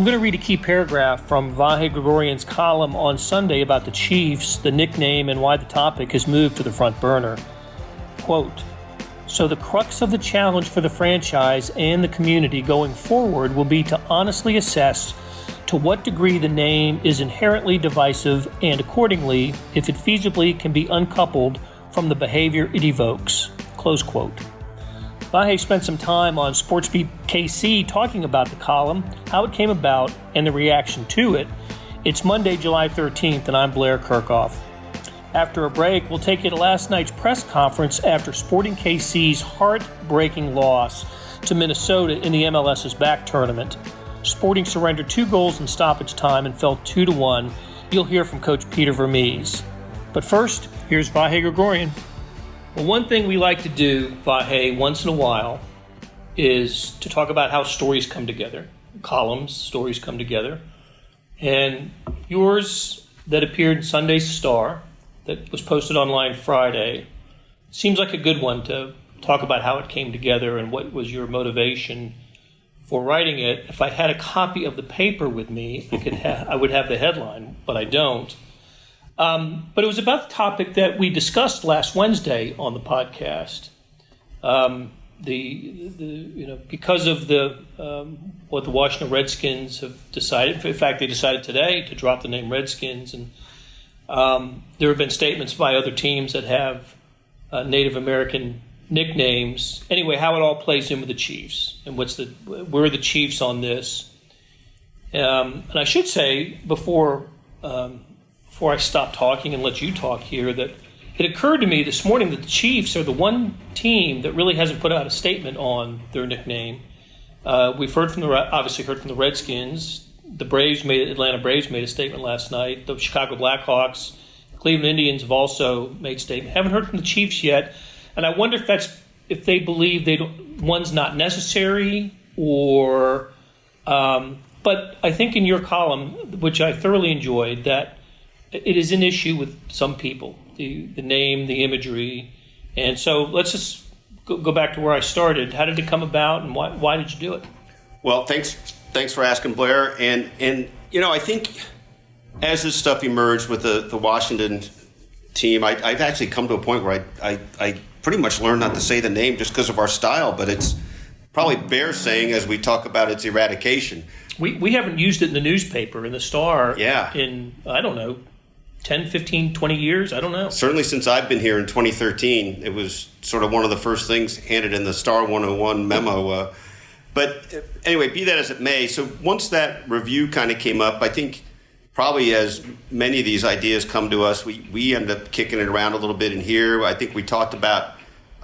I'm going to read a key paragraph from Vahe Gregorian's column on Sunday about the Chiefs, the nickname, and why the topic has moved to the front burner. Quote, "So the crux of the challenge for the franchise and the community going forward will be to honestly assess to what degree the name is inherently divisive and accordingly, if it feasibly can be uncoupled from the behavior it evokes." Close quote. Vahe spent some time on SportsBeat KC talking about the column, how it came about, and the reaction to it. It's Monday, July 13th, and I'm Blair Kerkhoff. After a break, we'll take you to last night's press conference after Sporting KC's heartbreaking loss to Minnesota in the MLS's back tournament. Sporting surrendered 2 goals in stoppage time and fell 2-1. You'll hear from Coach Peter Vermes. But first, here's Vahe Gregorian. Well, one thing we like to do, Vahe, once in a while, is to talk about how stories come together. Columns, stories come together. And yours that appeared in Sunday's Star, that was posted online Friday, seems like a good one to talk about how it came together and what was your motivation for writing it. If I had a copy of the paper with me, I would have the headline, but I don't. But it was about the topic that we discussed last Wednesday on the podcast. Because of what the Washington Redskins have decided. In fact, they decided today to drop the name Redskins, and there have been statements by other teams that have Native American nicknames. Anyway, how it all plays in with the Chiefs and where are the Chiefs on this? And I should say before I stop talking and let you talk here that it occurred to me this morning that the Chiefs are the one team that really hasn't put out a statement on their nickname. We've obviously heard from the Redskins. The Atlanta Braves made a statement last night. The Chicago Blackhawks, Cleveland Indians have also made statements. Haven't heard from the Chiefs yet, and I wonder if they believe one's not necessary or. But I think in your column, which I thoroughly enjoyed, that it is an issue with some people, the name, the imagery, and so let's just go back to where I started. How did it come about, and why did you do it? Well, thanks for asking, Blair. And I think as this stuff emerged with the Washington team, I've actually come to a point where I pretty much learned not to say the name just because of our style, but it's probably bears saying as we talk about its eradication. We haven't used it in the newspaper, in the Star, yeah. In, I don't know, 10, 15, 20 years, I don't know. Certainly since I've been here in 2013, it was sort of one of the first things handed in the Star 101 memo. But anyway, be that as it may, so once that review kind of came up, I think probably as many of these ideas come to us, we end up kicking it around a little bit in here. I think we talked about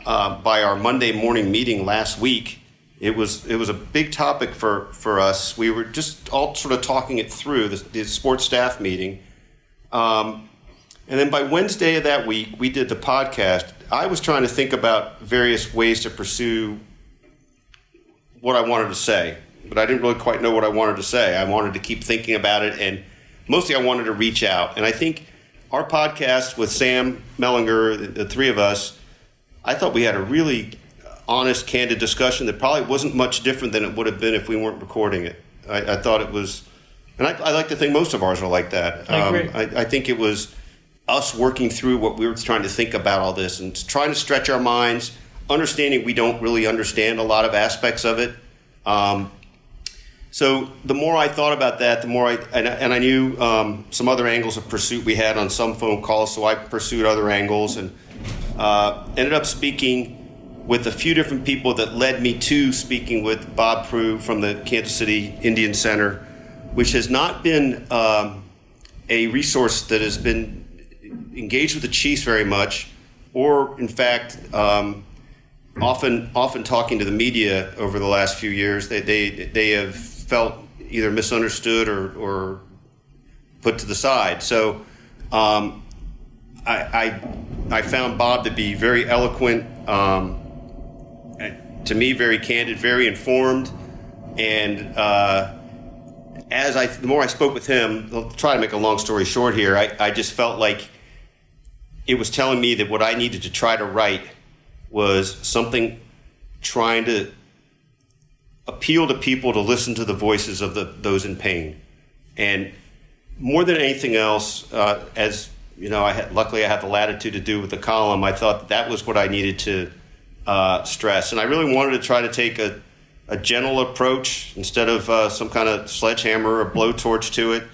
by our Monday morning meeting last week, it was a big topic for us. We were just all sort of talking it through, the sports staff meeting. And then by Wednesday of that week, we did the podcast. I was trying to think about various ways to pursue what I wanted to say, but I didn't really quite know what I wanted to say. I wanted to keep thinking about it, and mostly I wanted to reach out. And I think our podcast with Sam Mellinger, the three of us, I thought we had a really honest, candid discussion that probably wasn't much different than it would have been if we weren't recording it. I thought it was, and I like to think most of ours are like that. I agree. I think it was us working through what we were trying to think about all this and trying to stretch our minds, understanding we don't really understand a lot of aspects of it. So the more I thought about that, the more I knew some other angles of pursuit we had on some phone calls, so I pursued other angles and ended up speaking with a few different people that led me to speaking with Bob Prue from the Kansas City Indian Center, which has not been a resource that has been engaged with the Chiefs very much, or in fact, often talking to the media over the last few years. They have felt either misunderstood or put to the side. So I found Bob to be very eloquent, to me very candid, very informed, and the more I spoke with him, I'll try to make a long story short here, I just felt like it was telling me that what I needed to try to write was something trying to appeal to people to listen to the voices of those in pain. And more than anything else, as you know, luckily I have the latitude to do with the column. I thought that was what I needed to stress, and I really wanted to try to take a gentle approach instead of some kind of sledgehammer or blowtorch to it.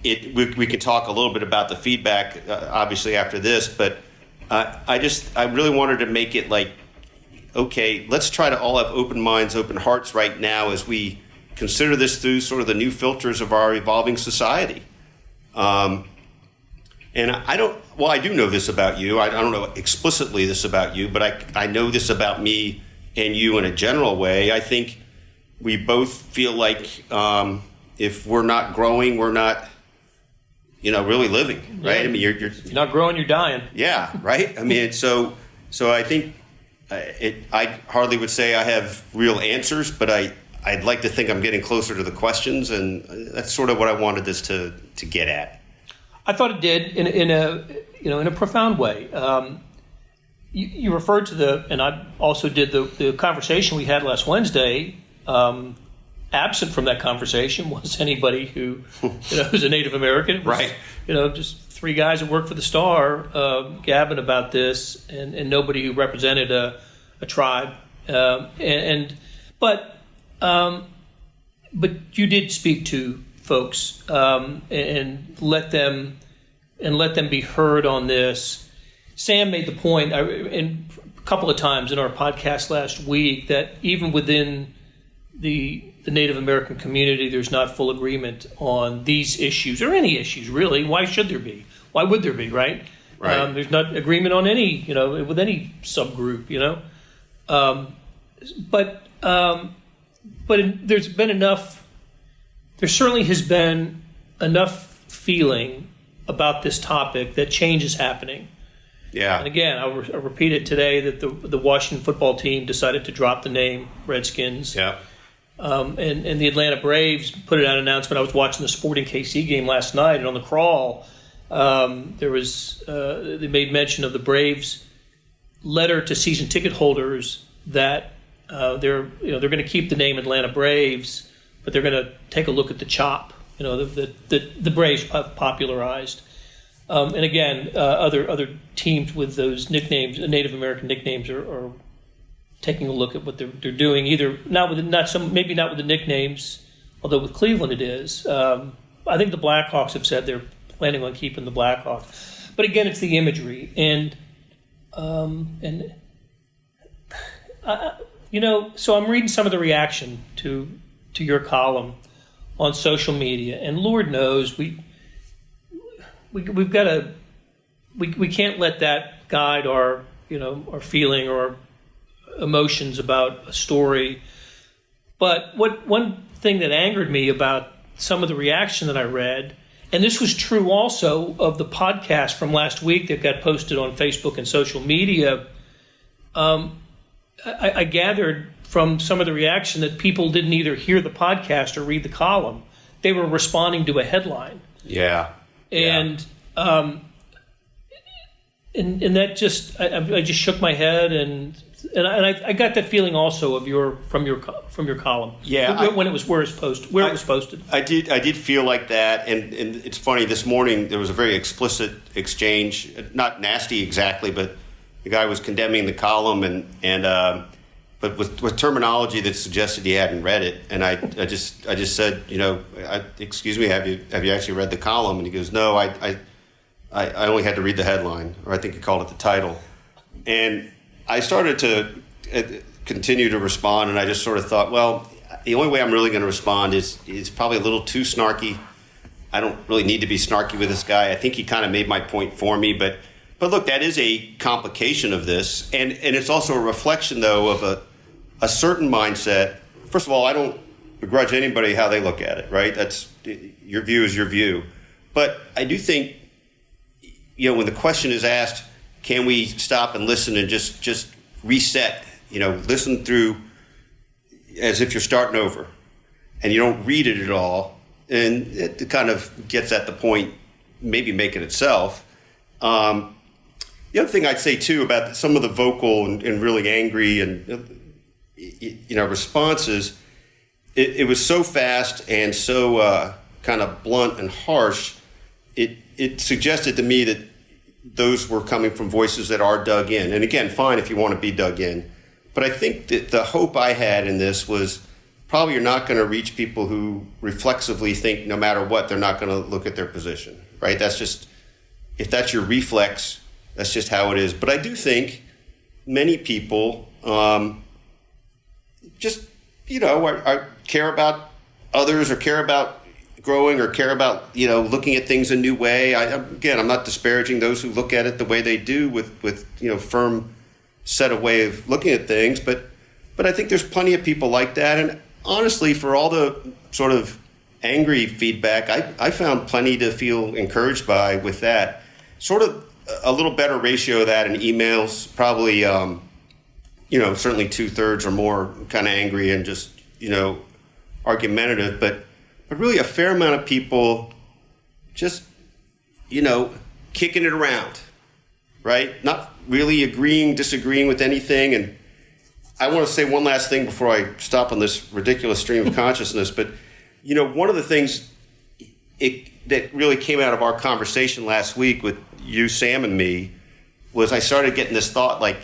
We can talk a little bit about the feedback, obviously after this, but I really wanted to make it like, okay, let's try to all have open minds, open hearts right now as we consider this through sort of the new filters of our evolving society. And I do know this about you. I don't know explicitly this about you, but I know this about me and you in a general way. I think we both feel like if we're not growing, we're not, really living, right? Yeah. I mean, you're not growing, you're dying. Yeah, right. I mean, so I think I hardly would say I have real answers, but I'd like to think I'm getting closer to the questions, and that's sort of what I wanted this to get at. I thought it did in a profound way. You referred to and I also did the conversation we had last Wednesday. Absent from that conversation was anybody who who's a Native American. It was, right. Just three guys that worked for the Star gabbing about this, and nobody who represented a tribe. But you did speak to folks and let them be heard on this. Sam made the point a couple of times in our podcast last week that even within the Native American community, there's not full agreement on these issues or any issues really. Why should there be? Why would there be? Right. There's not agreement on any with any subgroup. But there's been enough. There certainly has been enough feeling about this topic that change is happening. Yeah. And again, I'll repeat it today that the Washington football team decided to drop the name Redskins. Yeah. And the Atlanta Braves put out an announcement. I was watching the Sporting KC game last night, and on the crawl, there was they made mention of the Braves' letter to season ticket holders that they're going to keep the name Atlanta Braves, but they're going to take a look at the chop, the Braves popularized. And again, other teams with those nicknames, Native American nicknames, are taking a look at what they're doing. Either maybe not with the nicknames, although with Cleveland it is. I think the Blackhawks have said they're planning on keeping the Blackhawks, but again, it's the imagery So I'm reading some of the reaction to your column on social media, and Lord knows we've got to we can't let that guide our our feeling or emotions about a story. But one thing that angered me about some of the reaction that I read, and this was true also of the podcast from last week that got posted on Facebook and social media, I gathered from some of the reaction that people didn't either hear the podcast or read the column. They were responding to a headline. Yeah. And and that just I just shook my head and I got that feeling also from your column. Yeah. When it was where it was posted. I did feel like that, and it's funny. This morning there was a very explicit exchange, not nasty exactly, but the guy was condemning the column but with terminology that suggested he hadn't read it, and I just said, excuse me, have you actually read the column? And he goes, no, I only had to read the headline, or I think he called it the title. And I started to continue to respond, and I just sort of thought, well, the only way I'm really going to respond is probably a little too snarky. I don't really need to be snarky with this guy. I think he kind of made my point for me, but look, that is a complication of this, and it's also a reflection, though, of a certain mindset. First of all, I don't begrudge anybody how they look at it, right? That's your view is your view. But I do think, when the question is asked, can we stop and listen and just reset, listen through as if you're starting over, and you don't read it at all, and it kind of gets at the point, maybe make it itself. The other thing I'd say, too, about some of the vocal and really angry and responses, it was so fast and so kind of blunt and harsh. It suggested to me that those were coming from voices that are dug in. And again, fine if you want to be dug in. But I think that the hope I had in this was probably you're not going to reach people who reflexively think no matter what, they're not going to look at their position, right? That's just, if that's your reflex, that's just how it is. But I do think many people just, care about others or care about growing or care about, looking at things a new way. I'm not disparaging those who look at it the way they do with firm set of way of looking at things. But I think there's plenty of people like that. And honestly, for all the sort of angry feedback, I found plenty to feel encouraged by with that. Sort of a little better ratio of that in emails, probably, certainly 2/3 or more kind of angry and just, argumentative. But really a fair amount of people just, kicking it around, right? Not really disagreeing with anything. And I want to say one last thing before I stop on this ridiculous stream of consciousness. But, one of the things that really came out of our conversation last week with you, Sam, and me was I started getting this thought like,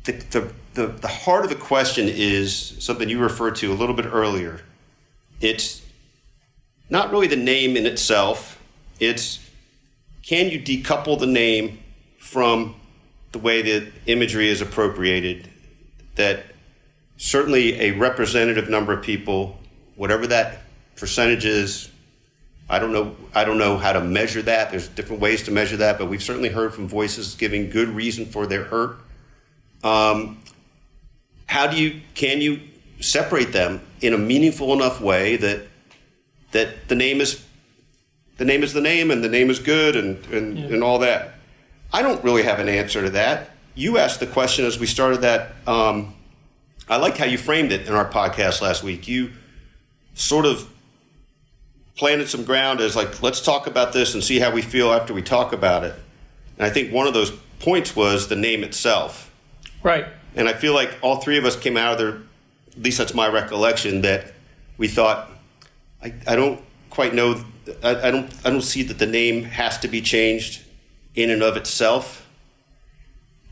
the heart of the question is something you referred to a little bit earlier. It's not really the name in itself. It's, can you decouple the name from the way that imagery is appropriated, that certainly a representative number of people, whatever that percentage is, I don't know how to measure that. There's different ways to measure that, but we've certainly heard from voices giving good reason for their hurt. Can you separate them in a meaningful enough way that the name is the name and the name is good and all that? I don't really have an answer to that. You asked the question as we started that. I like how you framed it in our podcast last week. You sort of planted some ground as like, let's talk about this and see how we feel after we talk about it. And I think one of those points was the name itself. Right. And I feel like all three of us came out of there, at least that's my recollection, that we thought, I don't quite know, I don't see that the name has to be changed in and of itself.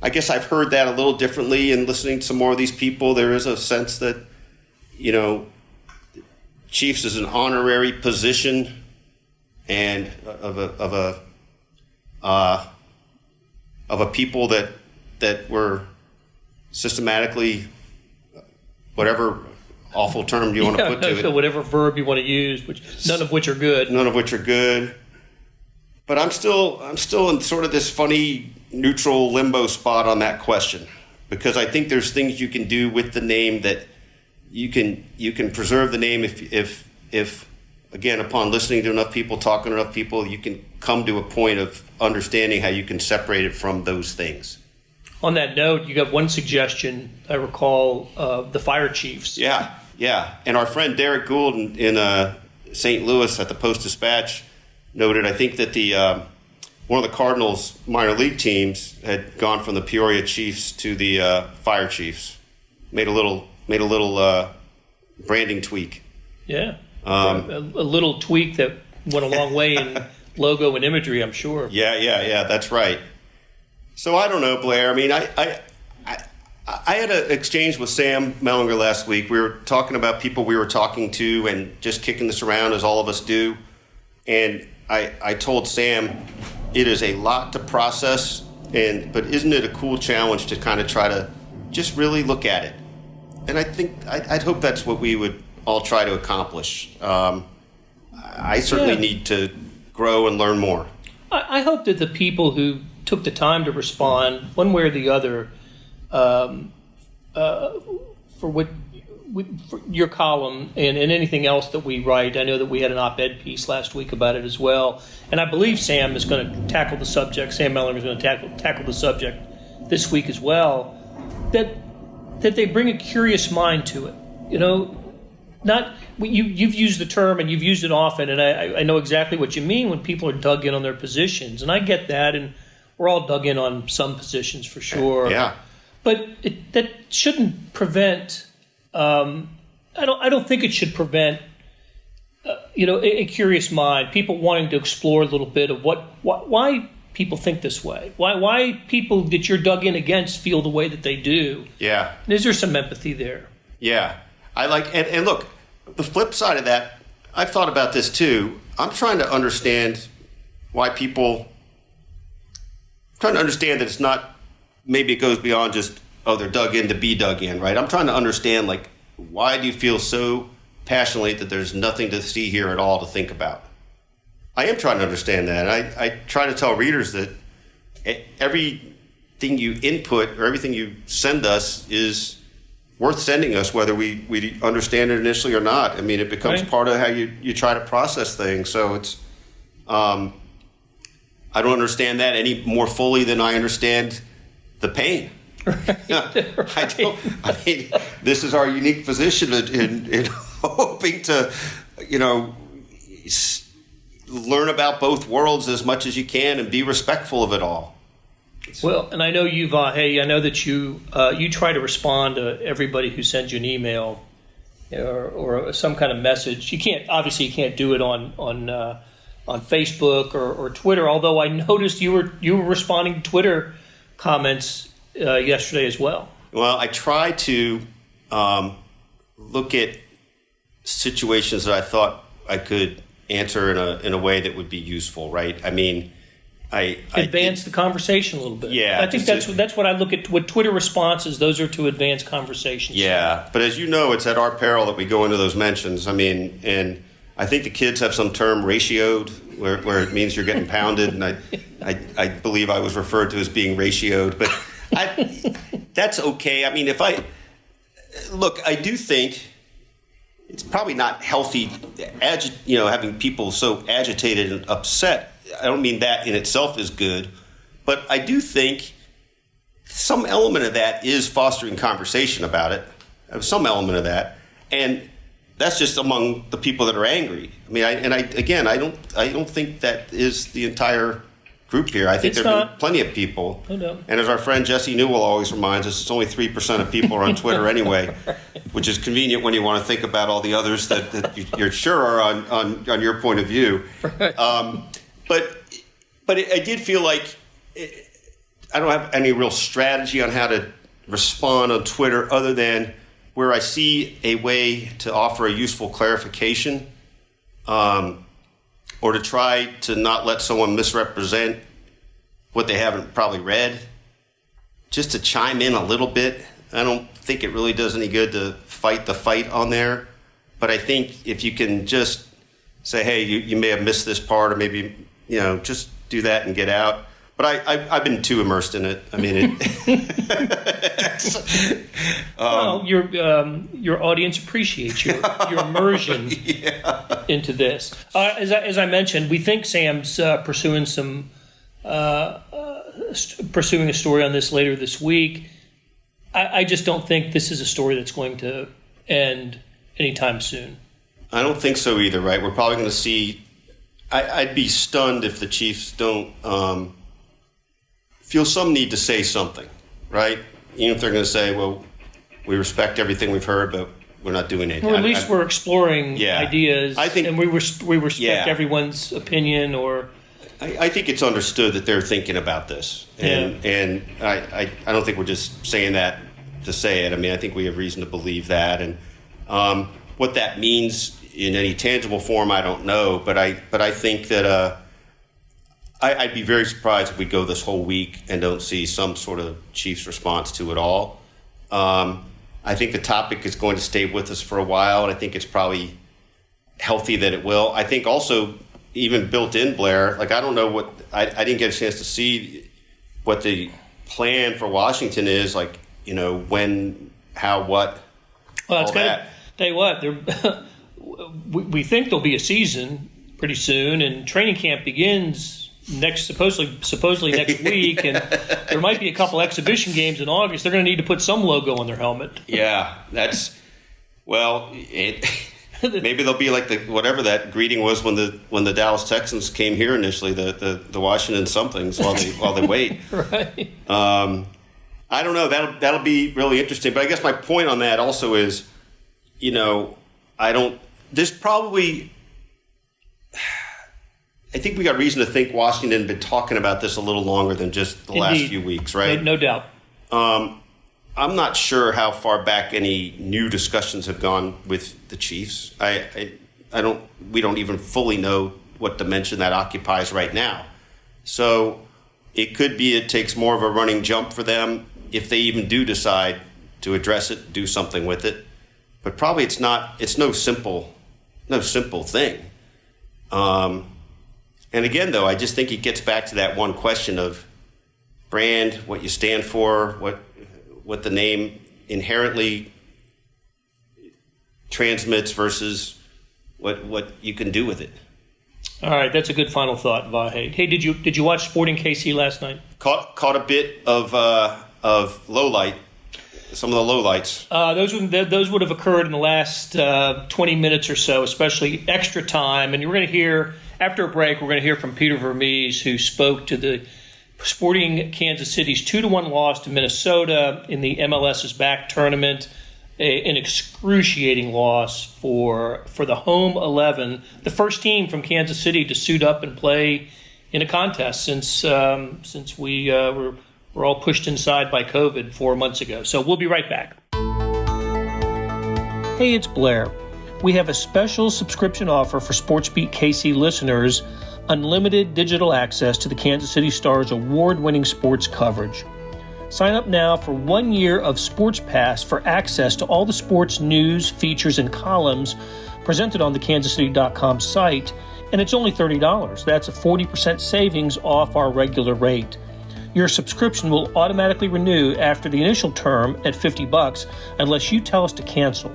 I guess I've heard that a little differently in listening to some more of these people. There is a sense that, Chiefs is an honorary position and of a people that were systematically, whatever awful term you want to put to it. So whatever verb you want to use, none of which are good. But I'm still in sort of this funny neutral limbo spot on that question, because I think there's things you can do with the name that you can preserve the name if again, upon listening to enough people, talking to enough people, you can come to a point of understanding how you can separate it from those things. On that note, you got one suggestion, I recall, the Fire Chiefs. Yeah. And our friend Derek Gould in St. Louis at the Post-Dispatch noted, I think that one of the Cardinals minor league teams had gone from the Peoria Chiefs to the Fire Chiefs. Made a little branding tweak. Yeah. A little tweak that went a long way in logo and imagery, I'm sure. Yeah, that's right. So I don't know, Blair. I mean, I had an exchange with Sam Mellinger last week. We were talking about people we were talking to and just kicking this around as all of us do. And I told Sam it is a lot to process, but isn't it a cool challenge to kind of try to just really look at it? And I think I'd hope that's what we would all try to accomplish. I certainly need to grow and learn more. I hope that the people who took the time to respond one way or the other for your column and anything else that we write. I know that we had an op-ed piece last week about it as well, and I believe Sam is going to tackle the subject. Sam Mellinger is going to tackle the subject this week as well. That they bring a curious mind to it. You've used the term and you've used it often, and I know exactly what you mean when people are dug in on their positions, and I get that, and we're all dug in on some positions for sure. Yeah. But that shouldn't prevent. I don't think it should prevent. A curious mind, people wanting to explore a little bit of why people think this way, why people that you're dug in against feel the way that they do. Yeah. And is there some empathy there? Yeah, I like and look, the flip side of that, I've thought about this too. I'm trying to understand why people. Trying to understand that it's not. Maybe it goes beyond just they're dug in to be dug in, right? I'm trying to understand why do you feel so passionately that there's nothing to see here at all to think about. I am trying to understand that. I try to tell readers that everything you input or everything you send us is worth sending us, whether we understand it initially or not. I mean, it becomes part of how you try to process things. So it's, I don't understand that any more fully than I understand the pain. Right. I don't. I mean, this is our unique position in hoping to, learn about both worlds as much as you can and be respectful of it all. Well, and I know you, Vahe. I know that you try to respond to everybody who sends you an email or some kind of message. You can't do it on Facebook or Twitter. Although I noticed you were responding to Twitter comments yesterday as well. Well, I try to look at situations that I thought I could answer in a way that would be useful, right? I mean, I advance the conversation a little bit. Yeah, I think that's what I look at with Twitter responses. Those are to advance conversations. Yeah, but as you know, it's at our peril that we go into those mentions. I mean, and I think the kids have some term ratioed where it means you're getting pounded, and I believe I was referred to as being ratioed, but that's okay. I mean, I do think it's probably not healthy, having people so agitated and upset. I don't mean that in itself is good, but I do think some element of that is fostering conversation about it. Some element of that, and that's just among the people that are angry. I mean, I don't think that is the entire group here. I think there are plenty of people. No. And as our friend Jesse Newell always reminds us, it's only 3% of people are on Twitter anyway, which is convenient when you want to think about all the others that you're sure are on your point of view. Right. But I did feel like I don't have any real strategy on how to respond on Twitter other than where I see a way to offer a useful clarification, or to try to not let someone misrepresent what they haven't probably read, just to chime in a little bit. I don't think it really does any good to fight the fight on there, but I think if you can just say, hey, you may have missed this part, or maybe, just do that and get out. But I've been too immersed in it. I mean, well, your audience appreciates your immersion into this. As I mentioned, we think Sam's pursuing a story on this later this week. I just don't think this is a story that's going to end anytime soon. I don't think so either, right? We're probably going to see. I'd be stunned if the Chiefs don't feel some need to say something, right? Even if they're going to say, well, we respect everything we've heard, but we're not doing anything. Or at least we're exploring ideas, I think, and we respect everyone's opinion. Or I think it's understood that they're thinking about this. And I don't think we're just saying that to say it. I mean, I think we have reason to believe that. And what that means in any tangible form, I don't know. But I think that I'd be very surprised if we go this whole week and don't see some sort of Chiefs response to it all. I think the topic is going to stay with us for a while, and I think it's probably healthy that it will. I think also, even built in, Blair, I don't know what I didn't get a chance to see what the plan for Washington is, when, how, what. Well, it's kind of, tell you what, we think there'll be a season pretty soon, and training camp begins supposedly next week, and there might be a couple exhibition games in August. They're going to need to put some logo on their helmet. Yeah, maybe they'll be like whatever that greeting was when the Dallas Texans came here initially, the Washington somethings while they wait. Right. I don't know. That'll be really interesting. But I guess my point on that also is, there's probably, I think we got reason to think Washington had been talking about this a little longer than just the last few weeks, right? No doubt. I'm not sure how far back any new discussions have gone with the Chiefs. We don't even fully know what dimension that occupies right now. So it could be it takes more of a running jump for them if they even do decide to address it, do something with it. But probably it's no simple thing. And again, though, I just think it gets back to that one question of brand, what you stand for, what the name inherently transmits versus what you can do with it. All right, that's a good final thought, Vahe. Hey, did you watch Sporting KC last night? Caught a bit of lowlight, some of the lowlights. Those would have occurred in the last 20 minutes or so, especially extra time. And we're going to hear, after a break, we're going to hear from Peter Vermes, who spoke to the Sporting Kansas City's 2-1 loss to Minnesota in the MLS's back tournament. An excruciating loss for the home 11, the first team from Kansas City to suit up and play in a contest since we were all pushed inside by COVID 4 months ago. So we'll be right back. Hey, it's Blair. We have a special subscription offer for SportsBeat KC listeners, unlimited digital access to the Kansas City Star's award-winning sports coverage. Sign up now for 1 year of Sports Pass for access to all the sports news, features, and columns presented on the kansascity.com site, and it's only $30. That's a 40% savings off our regular rate. Your subscription will automatically renew after the initial term at $50 unless you tell us to cancel.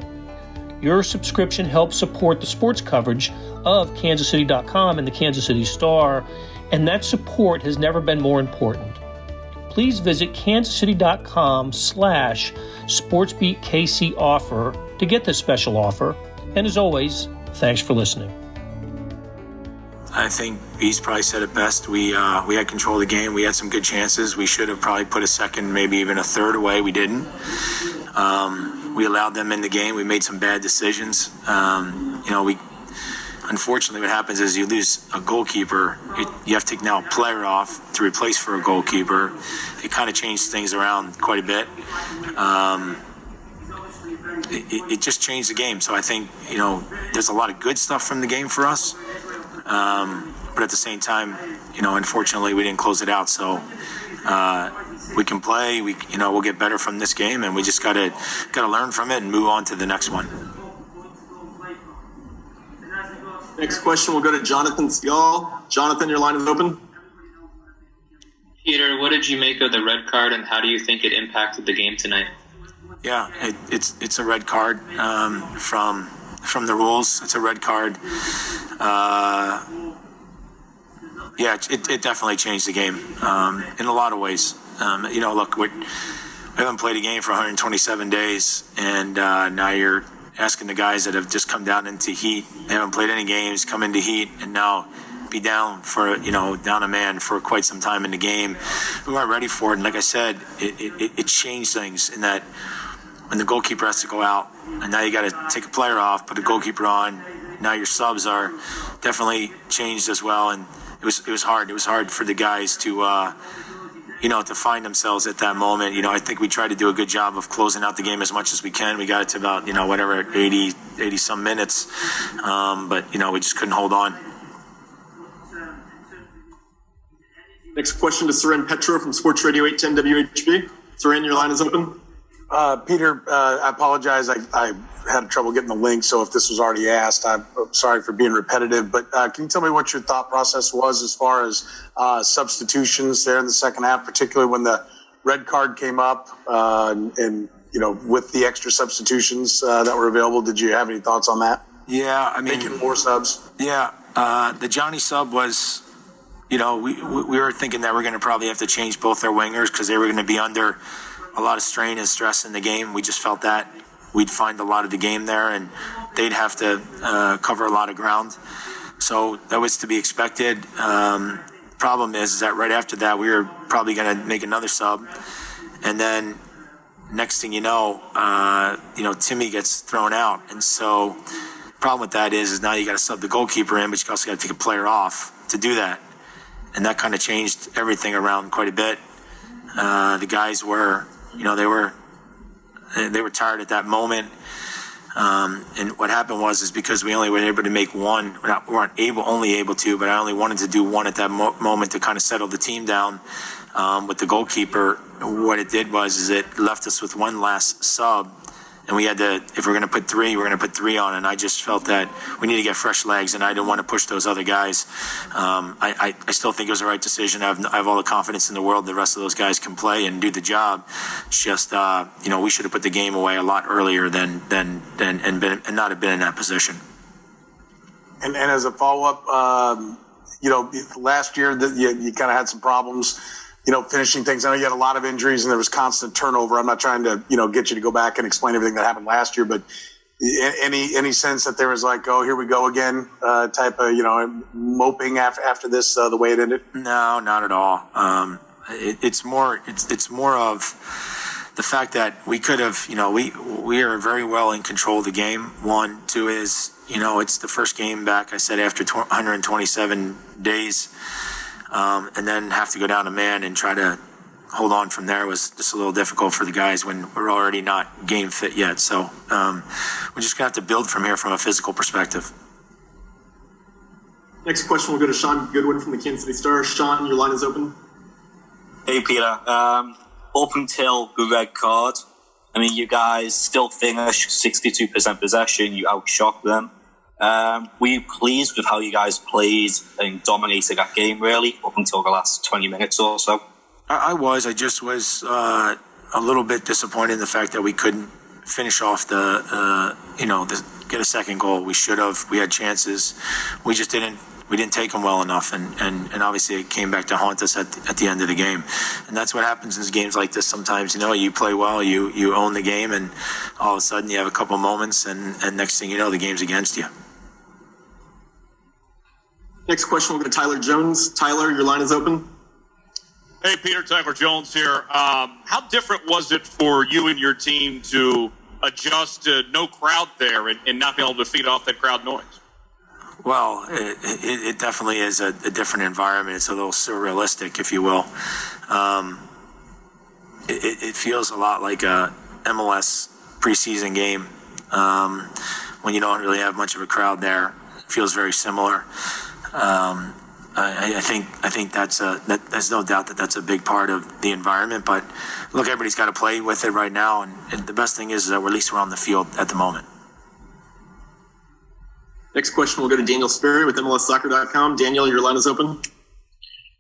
Your subscription helps support the sports coverage of kansascity.com and the Kansas City Star, and that support has never been more important. Please visit kansascity.com/SportsBeatKC offer to get this special offer. And as always, thanks for listening. I think he's probably said it best. We had control of the game. We had some good chances. We should have probably put a second, maybe even a third away. We didn't. We allowed them in the game. We made some bad decisions. Unfortunately, what happens is you lose a goalkeeper. You have to take now a player off to replace for a goalkeeper. It kind of changed things around quite a bit. It just changed the game. So I think, there's a lot of good stuff from the game for us. But at the same time, unfortunately, we didn't close it out. So we can play. We'll get better from this game, and we just gotta learn from it and move on to the next one. Next question will go to Jonathan Segal. Jonathan, your line is open. Peter, what did you make of the red card, and how do you think it impacted the game tonight? Yeah, it's a red card from the rules. It's a red card. It definitely changed the game in a lot of ways. Look, we haven't played a game for 127 days, and now you're asking the guys that have just come down into heat, they haven't played any games, come into heat, and now be down a man for quite some time in the game. We weren't ready for it, and like I said, it changed things in that when the goalkeeper has to go out, and now you got to take a player off, put a goalkeeper on. Now your subs are definitely changed as well, and it was hard. It was hard for the guys to find themselves at that moment. I think we tried to do a good job of closing out the game as much as we can. We got it to about, 80 some minutes. But we just couldn't hold on. Next question to Soren Petro from Sports Radio 810 WHB. Soren, your line is open. Peter, I apologize. I had trouble getting the link, so if this was already asked, I'm sorry for being repetitive. But can you tell me what your thought process was as far as substitutions there in the second half, particularly when the red card came up and with the extra substitutions that were available? Did you have any thoughts on that? Yeah, making more subs. Yeah, the Johnny sub was, we were thinking that we're going to probably have to change both their wingers because they were going to be under a lot of strain and stress in the game. We just felt that we'd find a lot of the game there, and they'd have to cover a lot of ground. So that was to be expected. Problem is that right after that, we were probably going to make another sub, And then next thing you know, Timmy gets thrown out. And so the problem with that is now you got to sub the goalkeeper in, but you also got to take a player off to do that. And that kind of changed everything around quite a bit. The guys were, they were tired at that moment. And what happened was because we only were able to make one, we weren't only able to, but I only wanted to do one at that moment to kind of settle the team down with the goalkeeper. What it did was it left us with one last sub, and we had to, if we're going to put three, we're going to put three on. And I just felt that we need to get fresh legs, and I didn't want to push those other guys. I still think it was the right decision. I have all the confidence in the world the rest of those guys can play and do the job. It's just, we should have put the game away a lot earlier and not have been in that position. And as a follow-up, last year you kind of had some problems, finishing things. I know you had a lot of injuries and there was constant turnover. I'm not trying to, get you to go back and explain everything that happened last year, but any sense that there was like, oh, here we go again, type of, moping after this, the way it ended? No, not at all. It's more of the fact that we could have, we are very well in control of the game. 1, 2 is, it's the first game back, I said, after 127 days. And then have to go down to man and try to hold on from there was just a little difficult for the guys when we're already not game fit yet. So we're just going to have to build from here from a physical perspective. Next question will go to Sean Goodwin from the Kansas City Star. Sean, your line is open. Hey, Peter. Up until the red card, you guys still finished 62% possession. You outshot them. Were you pleased with how you guys played and dominated that game, really, up until the last 20 minutes or so? I was. I just was a little bit disappointed in the fact that we couldn't finish off get a second goal. We should have. We had chances. We just didn't. We didn't take them well enough, and obviously it came back to haunt us at the end of the game. And that's what happens in games like this sometimes. You play well, you own the game, and all of a sudden you have a couple moments, and next thing you know, the game's against you. Next question will go to Tyler Jones. Tyler, your line is open. Hey, Peter, Tyler Jones here. How different was it for you and your team to adjust to no crowd there and not be able to feed off that crowd noise? Well, it definitely is a different environment. It's a little surrealistic, if you will. It feels a lot like a MLS preseason game when you don't really have much of a crowd there. It feels very similar. I think there's no doubt that's a big part of the environment. But look, everybody's got to play with it right now, and the best thing is that at least we're on the field at the moment. Next question will go to Daniel Sperry with MLSsoccer.com. Daniel, your line is open.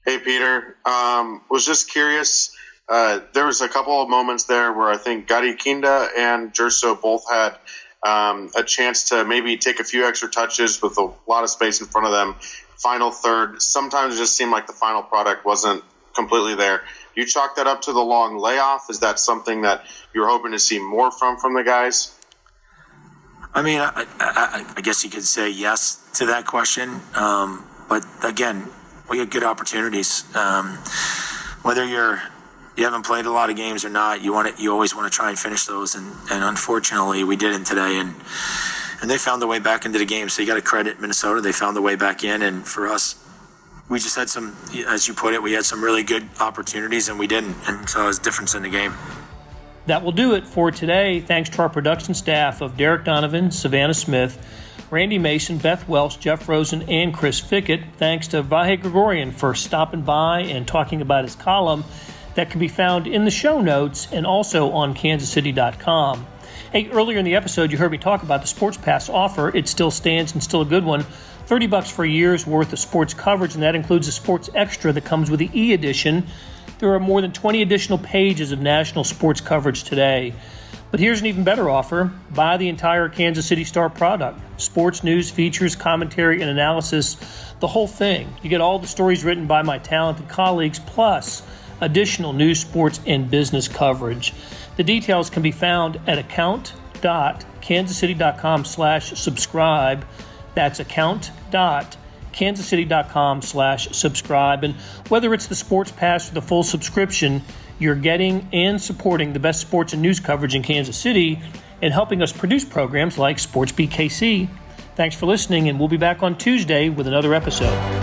Hey, Peter. Was just curious. There was a couple of moments there where I think Gadi Kinda and Jerso both had a chance to maybe take a few extra touches with a lot of space in front of them. Final third, sometimes it just seemed like the final product wasn't completely there. You chalk that up to the long layoff? Is that something that you're hoping to see more from the guys? I guess you could say yes to that question. But again, we had good opportunities. Whether you haven't played a lot of games or not, you always want to try and finish those. And unfortunately, we didn't today. And they found their way back into the game. So you got to credit Minnesota. They found their way back in. And for us, we just had some, as you put it, we had some really good opportunities and we didn't. And so it was a difference in the game. That will do it for today. Thanks to our production staff of Derek Donovan, Savannah Smith, Randy Mason, Beth Welsh, Jeff Rosen, and Chris Fickett. Thanks to Vahe Gregorian for stopping by and talking about his column that can be found in the show notes and also on kansascity.com. Hey, earlier in the episode, you heard me talk about the Sports Pass offer. It still stands and still a good one. $30 for a year's worth of sports coverage, and that includes a Sports Extra that comes with the e-edition. There are more than 20 additional pages of national sports coverage today. But here's an even better offer. Buy the entire Kansas City Star product. Sports news, features, commentary, and analysis, the whole thing. You get all the stories written by my talented colleagues, plus additional news, sports, and business coverage. The details can be found at account.kansascity.com/subscribe. That's account.kansascity.com kansascity.com/subscribe. And whether it's the Sports Pass or the full subscription, you're getting and supporting the best sports and news coverage in Kansas City and helping us produce programs like SportsBeat KC. Thanks for listening, and we'll be back on Tuesday with another episode.